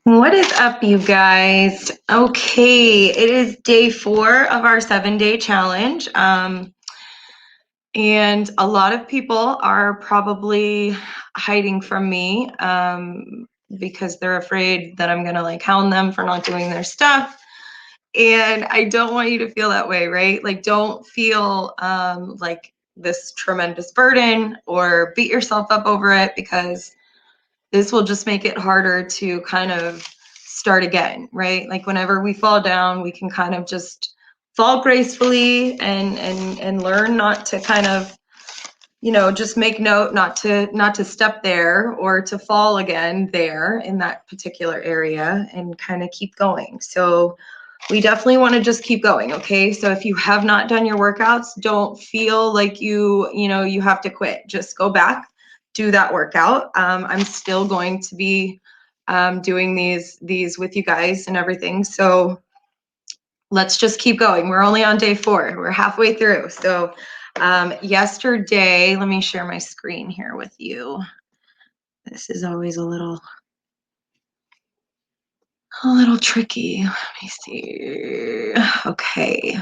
What is up, you guys? Okay, it is day 4 of our 7-day challenge. And a lot of people are probably hiding from me because they're afraid that I'm going to like hound them for not doing their stuff. And I don't want you to feel that way, right? Like, don't feel like this tremendous burden or beat yourself up over it, because this will just make it harder to kind of start again, right? Like, whenever we fall down, we can kind of just fall gracefully and learn not to kind of, just make note not to step there or to fall again there in that particular area, and kind of keep going. So we definitely want to just keep going. Okay, so if you have not done your workouts, don't feel like you have to quit. Just go back, do that workout. I'm still going to be doing these with you guys and everything, so let's just keep going. We're only on day 4. We're halfway through. So yesterday, let me share my screen here with you. This is always a little tricky. Let me see. Okay.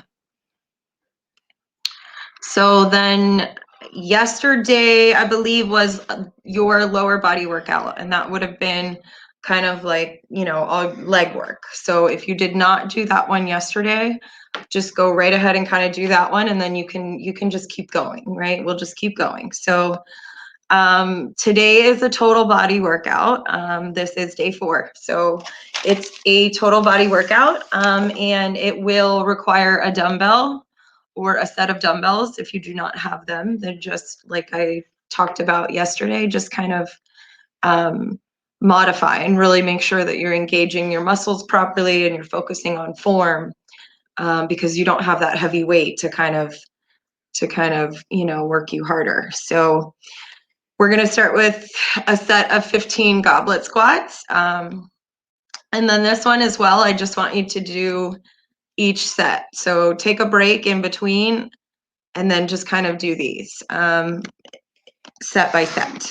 So then yesterday, I believe, was your lower body workout, and that would have been kind of like, all leg work. So if you did not do that one yesterday, just go right ahead and kind of do that one, and then you can just keep going, right? We'll just keep going. So today is a total body workout. This is day 4. So it's a total body workout, and it will require a dumbbell or a set of dumbbells. If you do not have them, then just like I talked about yesterday, just kind of modify and really make sure that you're engaging your muscles properly and you're focusing on form, because you don't have that heavy weight to kind of work you harder. So we're going to start with a set of 15 goblet squats. And then this one as well, I just want you to do each set. So take a break in between and then just kind of do these set by set.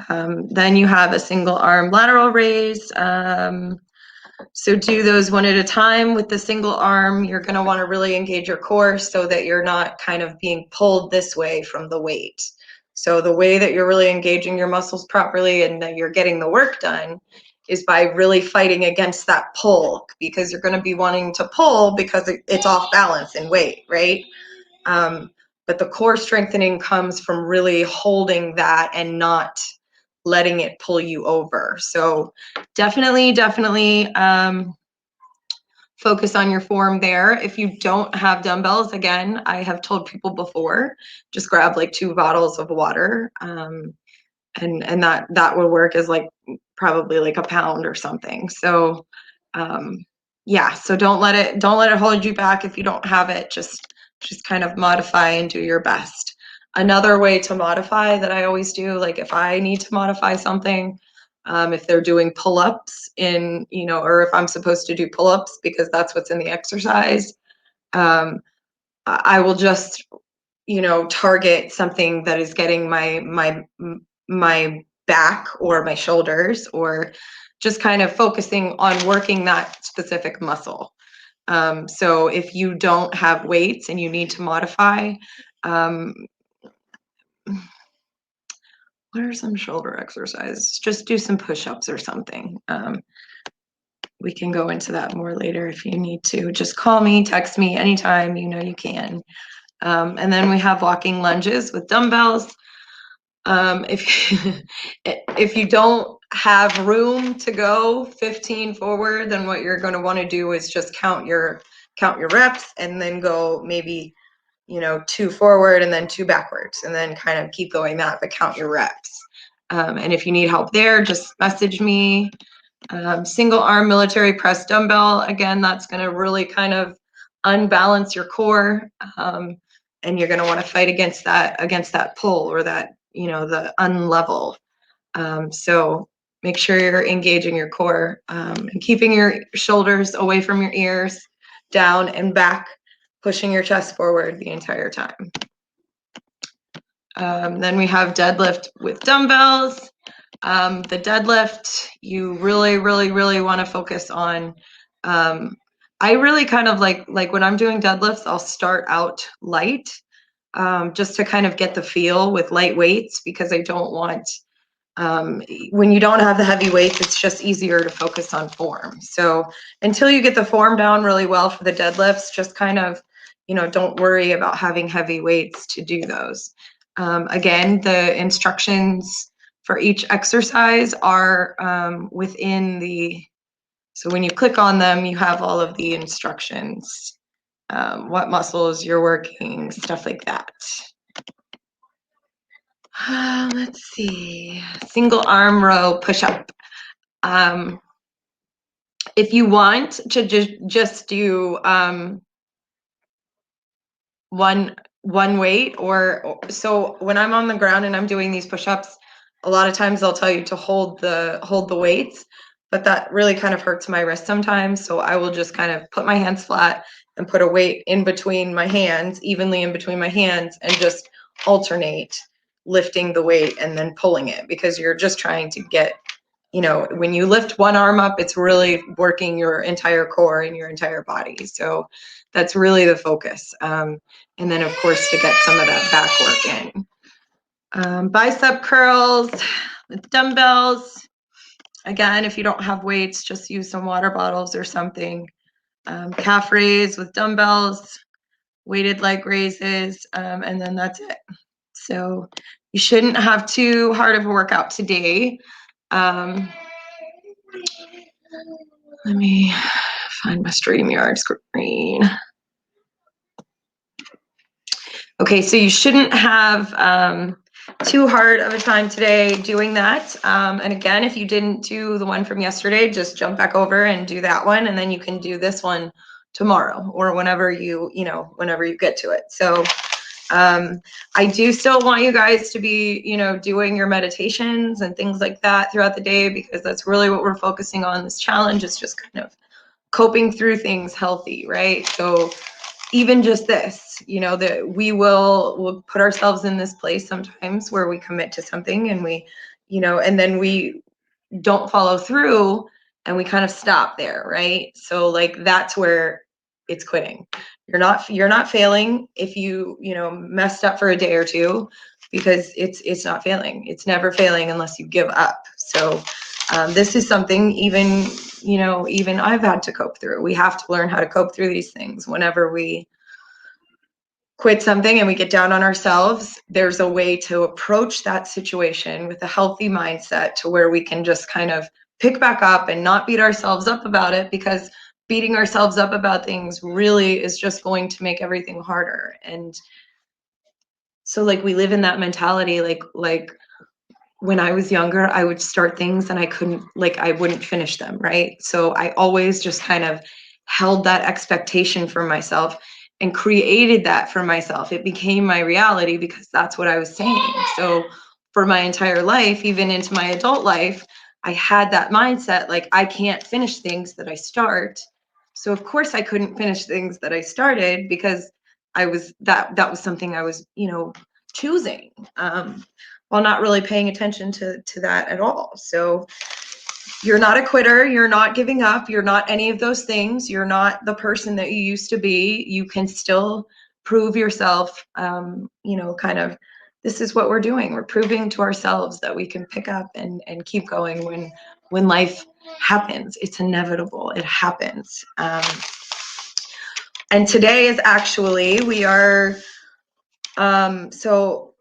Then you have a single arm lateral raise. So do those one at a time. With the single arm, you're going to want to really engage your core so that you're not kind of being pulled this way from the weight. So the way that you're really engaging your muscles properly and that you're getting the work done is by really fighting against that pull, because you're going to be wanting to pull because it's off balance in weight, right? But the core strengthening comes from really holding that and not letting it pull you over. So definitely focus on your form there. If you don't have dumbbells, again, I have told people before, just grab like 2 bottles of water, and that would work as like probably like a pound or something. So yeah, so don't let it hold you back. If you don't have it, just kind of modify and do your best. Another way to modify that I always do, like if I need to modify something, if they're doing pull-ups or if I'm supposed to do pull-ups because that's what's in the exercise, I will just, target something that is getting my back or my shoulders, or just kind of focusing on working that specific muscle. So if you don't have weights and you need to modify, what are some shoulder exercises? Just do some push-ups or something. We can go into that more later if you need to. Just call me, text me anytime, you can. And then we have walking lunges with dumbbells. If you don't have room to go 15 forward, then what you're going to want to do is just count your reps and then go maybe 2 forward and then 2 backwards, and then kind of keep going that, but count your reps. And if you need help there, just message me. Single arm military press dumbbell, again, that's going to really kind of unbalance your core, and you're going to want to fight against that pull or that the unlevel. So make sure you're engaging your core, and keeping your shoulders away from your ears, down and back, pushing your chest forward the entire time. Then we have deadlift with dumbbells. The deadlift, you really, really, really want to focus on. I really kind of like when I'm doing deadlifts, I'll start out light, just to kind of get the feel with light weights, because I don't want, when you don't have the heavy weights, it's just easier to focus on form. So until you get the form down really well for the deadlifts, just kind of, don't worry about having heavy weights to do those. Again, the instructions for each exercise are within so when you click on them, you have all of the instructions, what muscles you're working, stuff like that. Let's see, single arm row push-up. If you want to just do one weight, or so when I'm on the ground and I'm doing these push-ups, a lot of times they'll tell you to hold the weights, but that really kind of hurts my wrist sometimes. So I will just kind of put my hands flat and put a weight in between my hands, evenly in between my hands, and just alternate lifting the weight and then pulling it, because you're just trying to get, when you lift one arm up, it's really working your entire core and your entire body. So that's really the focus. And then, of course, to get some of that back work in. Bicep curls with dumbbells. Again, if you don't have weights, just use some water bottles or something. Calf raise with dumbbells, weighted leg raises, and then that's it. So you shouldn't have too hard of a workout today. Let me find my StreamYard screen. Okay, so you shouldn't have too hard of a time today doing that. And again, if you didn't do the one from yesterday, just jump back over and do that one, and then you can do this one tomorrow or whenever you get to it. So I do still want you guys to be, doing your meditations and things like that throughout the day, because that's really what we're focusing on. This challenge is just kind of coping through things healthy, right? So even just this, that we'll put ourselves in this place sometimes where we commit to something and we, and then we don't follow through and we kind of stop there, right? So like that's where it's quitting. You're not failing if you messed up for a day or two, because it's not failing. It's never failing unless you give up. So this is something even I've had to cope through. We have to learn how to cope through these things. Whenever we quit something and we get down on ourselves, there's a way to approach that situation with a healthy mindset, to where we can just kind of pick back up and not beat ourselves up about it, because beating ourselves up about things really is just going to make everything harder. And so like we live in that mentality, like when I was younger, I would start things and I wouldn't finish them, right? So I always just kind of held that expectation for myself and created that for myself. It became my reality because that's what I was saying. So for my entire life, even into my adult life, I had that mindset, like I can't finish things that I start. So of course I couldn't finish things that I started, because that was something I was, choosing. While not really paying attention to that at all. So you're not a quitter, you're not giving up, you're not any of those things, you're not the person that you used to be. You can still prove yourself, kind of, this is what we're doing. We're proving to ourselves that we can pick up and keep going when life happens. It's inevitable, it happens. And today is actually, we are, so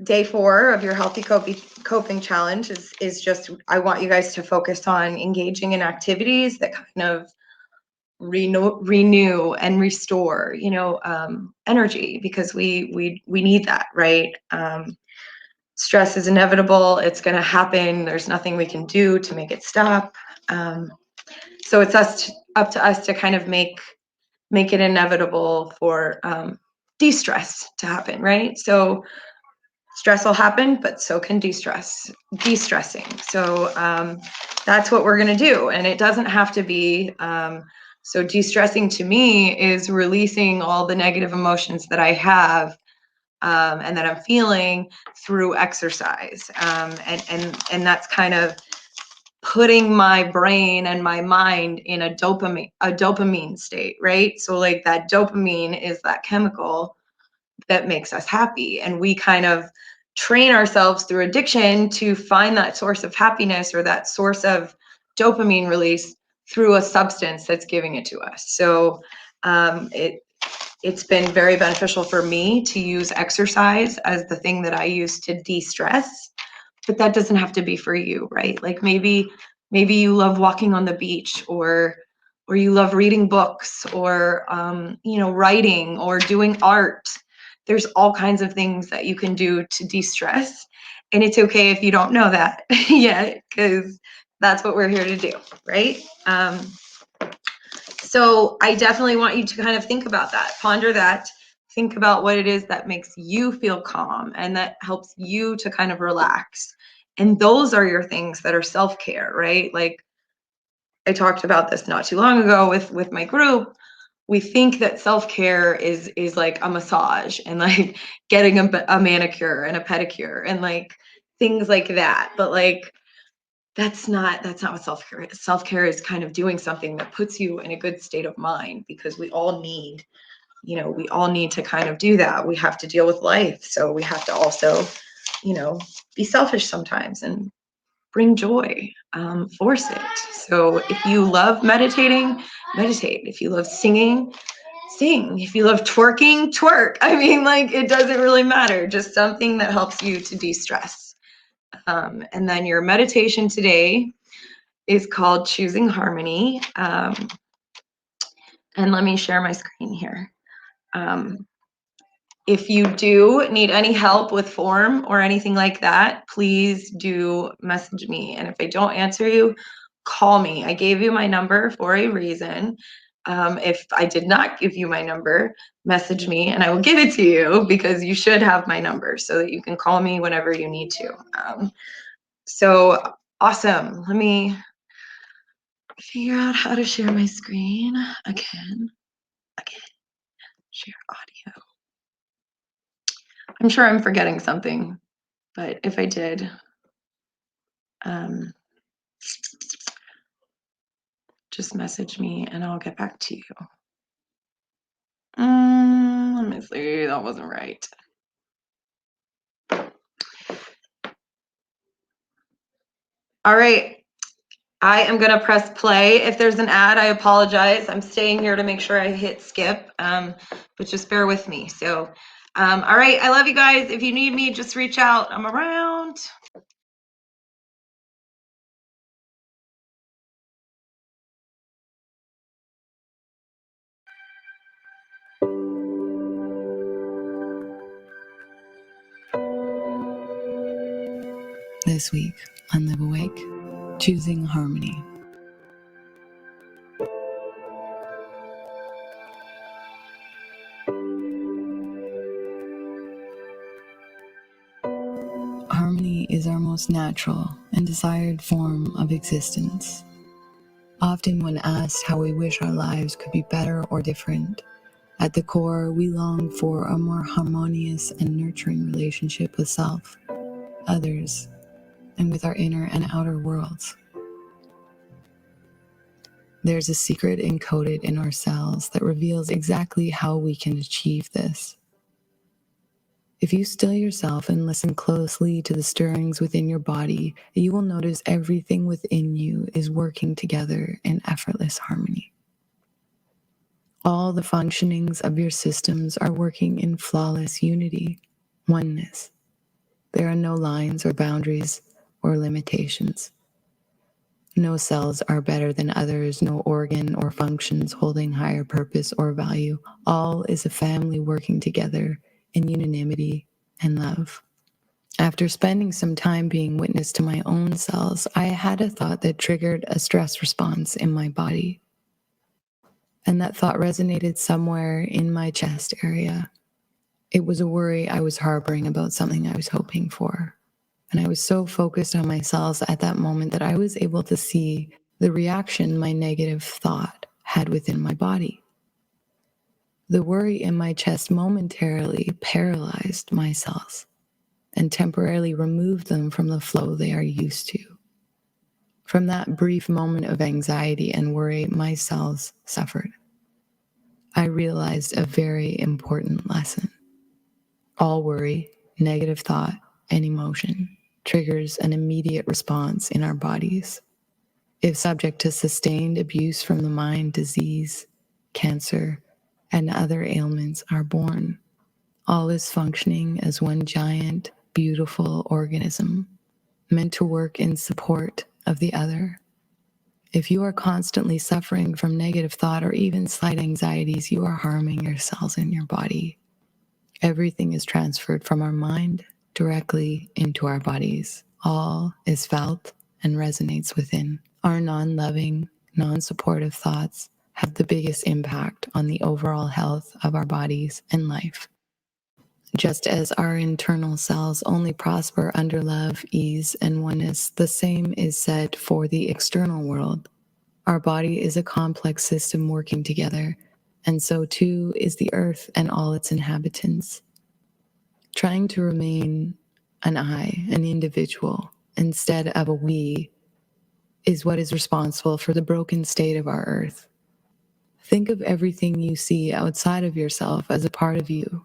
day 4 of your healthy coping challenge is just, I want you guys to focus on engaging in activities that kind of renew and restore, energy, because we need that, right? Stress is inevitable. It's going to happen. There's nothing we can do to make it stop. So it's up to us to kind of make it inevitable for de-stress to happen, right? So stress will happen, but so can de-stressing. So that's what we're going to do. And it doesn't have to be, so de-stressing to me is releasing all the negative emotions that I have and that I'm feeling through exercise. And that's kind of putting my brain and my mind in a dopamine state, right? So like that dopamine is that chemical that makes us happy. And we kind of train ourselves through addiction to find that source of happiness or that source of dopamine release through a substance that's giving it to us. So it's been very beneficial for me to use exercise as the thing that I use to de-stress, but that doesn't have to be for you, right? Like maybe you love walking on the beach, or you love reading books, or writing or doing art. There's all kinds of things that you can do to de-stress, and it's okay if you don't know that yet, because that's what we're here to do, right? So I definitely want you to kind of think about that, ponder that, think about what it is that makes you feel calm and that helps you to kind of relax. And those are your things that are self-care, right? Like I talked about this not too long ago with my group. We think that self-care is like a massage and like getting a manicure and a pedicure and like things like that. But like that's not what self-care is. Self-care is kind of doing something that puts you in a good state of mind, because we all need to kind of do that. We have to deal with life. So we have to also, be selfish sometimes and bring joy, force it. So if you love meditating, meditate. If you love singing, sing. If you love twerking, twerk. I mean, like, it doesn't really matter. Just something that helps you to de-stress. And then your meditation today is called Choosing Harmony. And let me share my screen here. If you do need any help with form or anything like that, please do message me. And if I don't answer you, call me. I gave you my number for a reason. If I did not give you my number, message me and I will give it to you, because you should have my number so that you can call me whenever you need to. So awesome. Let me figure out how to share my screen again. Share audio. I'm sure I'm forgetting something, but if I did, just message me and I'll get back to you. Let me see, that wasn't right. All right, I am gonna press play. If there's an ad, I apologize. I'm staying here to make sure I hit skip, but just bear with me. So, all right, I love you guys. If you need me, just reach out. I'm around. This week on Live Awake, choosing harmony. Harmony is our most natural and desired form of existence. Often when asked how we wish our lives could be better or different, at the core we long for a more harmonious and nurturing relationship with self, others, and with our inner and outer worlds. There's a secret encoded in our cells that reveals exactly how we can achieve this. If you still yourself and listen closely to the stirrings within your body, you will notice everything within you is working together in effortless harmony. All the functionings of your systems are working in flawless unity, oneness. There are no lines or boundaries or limitations. No cells are better than others, no organ or functions holding higher purpose or value. All is a family working together in unanimity and love. After spending some time being witness to my own cells, I had a thought that triggered a stress response in my body. And that thought resonated somewhere in my chest area. It was a worry I was harboring about something I was hoping for. And I was so focused on my cells at that moment that I was able to see the reaction my negative thought had within my body. The worry in my chest momentarily paralyzed my cells and temporarily removed them from the flow they are used to. From that brief moment of anxiety and worry, my cells suffered. I realized a very important lesson. All worry, negative thought, and emotion triggers an immediate response in our bodies. If subject to sustained abuse from the mind, disease, cancer, and other ailments are born. All is functioning as one giant, beautiful organism, meant to work in support of the other. If you are constantly suffering from negative thought or even slight anxieties, you are harming your cells in your body. Everything is transferred from our mind directly into our bodies. All is felt and resonates within. Our non-loving, non-supportive thoughts have the biggest impact on the overall health of our bodies and life. Just as our internal cells only prosper under love, ease, and oneness, the same is said for the external world. Our body is a complex system working together, and so too is the earth and all its inhabitants. Trying to remain an I, an individual, instead of a we, is what is responsible for the broken state of our earth. Think of everything you see outside of yourself as a part of you.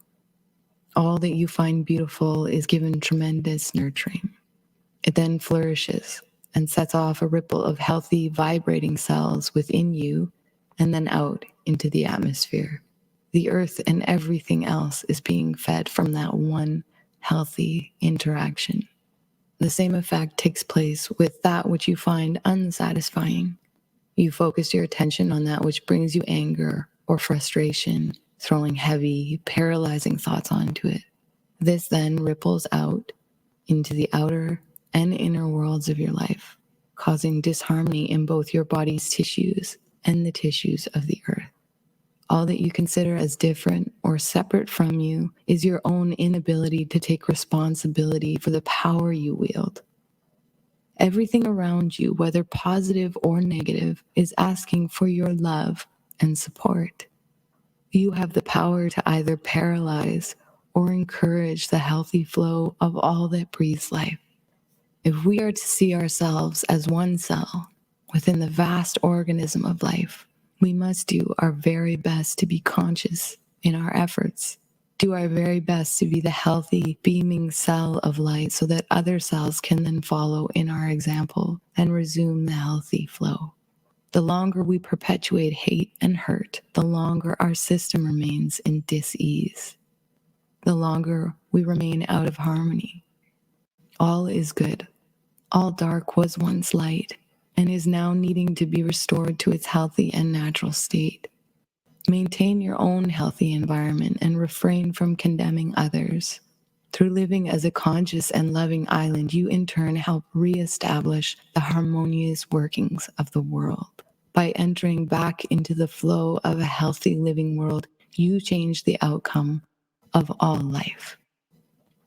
All that you find beautiful is given tremendous nurturing. It then flourishes and sets off a ripple of healthy, vibrating cells within you and then out into the atmosphere. The earth and everything else is being fed from that one healthy interaction. The same effect takes place with that which you find unsatisfying. You focus your attention on that which brings you anger or frustration, throwing heavy, paralyzing thoughts onto it. This then ripples out into the outer and inner worlds of your life, causing disharmony in both your body's tissues and the tissues of the earth. All that you consider as different or separate from you is your own inability to take responsibility for the power you wield. Everything around you, whether positive or negative, is asking for your love and support. You have the power to either paralyze or encourage the healthy flow of all that breathes life. If we are to see ourselves as one cell within the vast organism of life, we must do our very best to be conscious in our efforts, do our very best to be the healthy, beaming cell of light so that other cells can then follow in our example and resume the healthy flow. The longer we perpetuate hate and hurt, the longer our system remains in dis-ease. The longer we remain out of harmony. All is good. All dark was once light and is now needing to be restored to its healthy and natural state. Maintain your own healthy environment and refrain from condemning others. Through living as a conscious and loving island, you in turn help reestablish the harmonious workings of the world. By entering back into the flow of a healthy living world, you change the outcome of all life.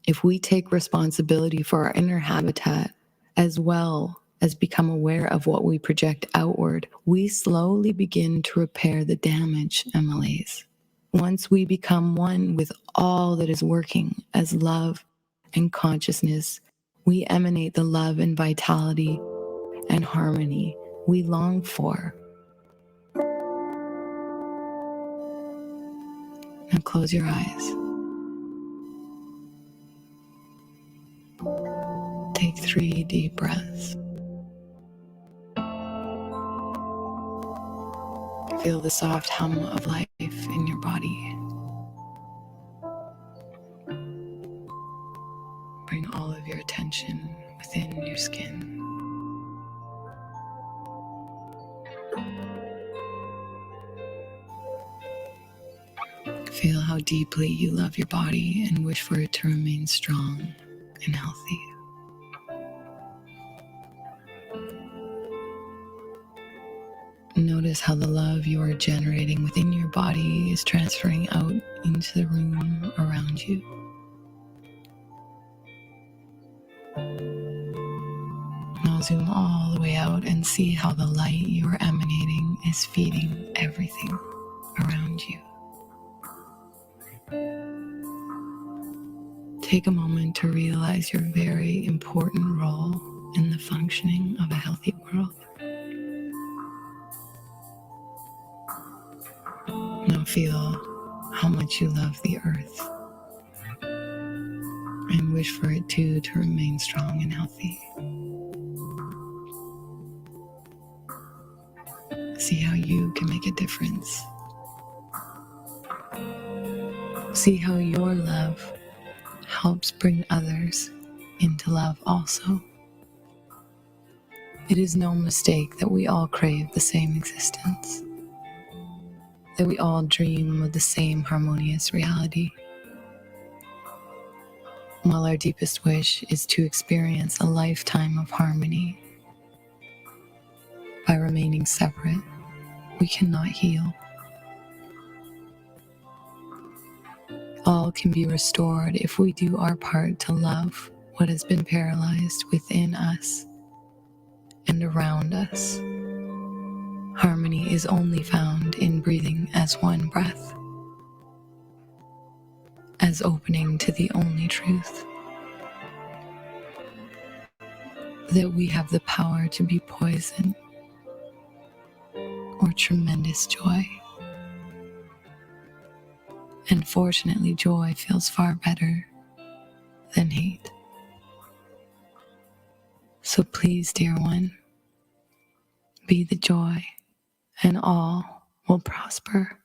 If we take responsibility for our inner habitat, as well as become aware of what we project outward, we slowly begin to repair the damage and malaise. Once we become one with all that is working as love and consciousness, we emanate the love and vitality and harmony we long for. Now close your eyes. Take 3 deep breaths. Feel the soft hum of life in your body. Bring all of your attention within your skin. Feel how deeply you love your body and wish for it to remain strong and healthy. Notice how the love you are generating within your body is transferring out into the room around you. Now zoom all the way out and see how the light you are emanating is feeding everything around you. Take a moment to realize your very important role in the functioning of a healthy world. Now feel how much you love the earth and wish for it too to remain strong and healthy. See how you can make a difference. See how your love helps bring others into love also. It is no mistake that we all crave the same existence, that we all dream of the same harmonious reality. While our deepest wish is to experience a lifetime of harmony, by remaining separate, we cannot heal. All can be restored if we do our part to love what has been paralyzed within us and around us. Harmony is only found in breathing as one breath, as opening to the only truth, that we have the power to be poison or tremendous joy. And fortunately, joy feels far better than hate. So please, dear one, be the joy, and all will prosper.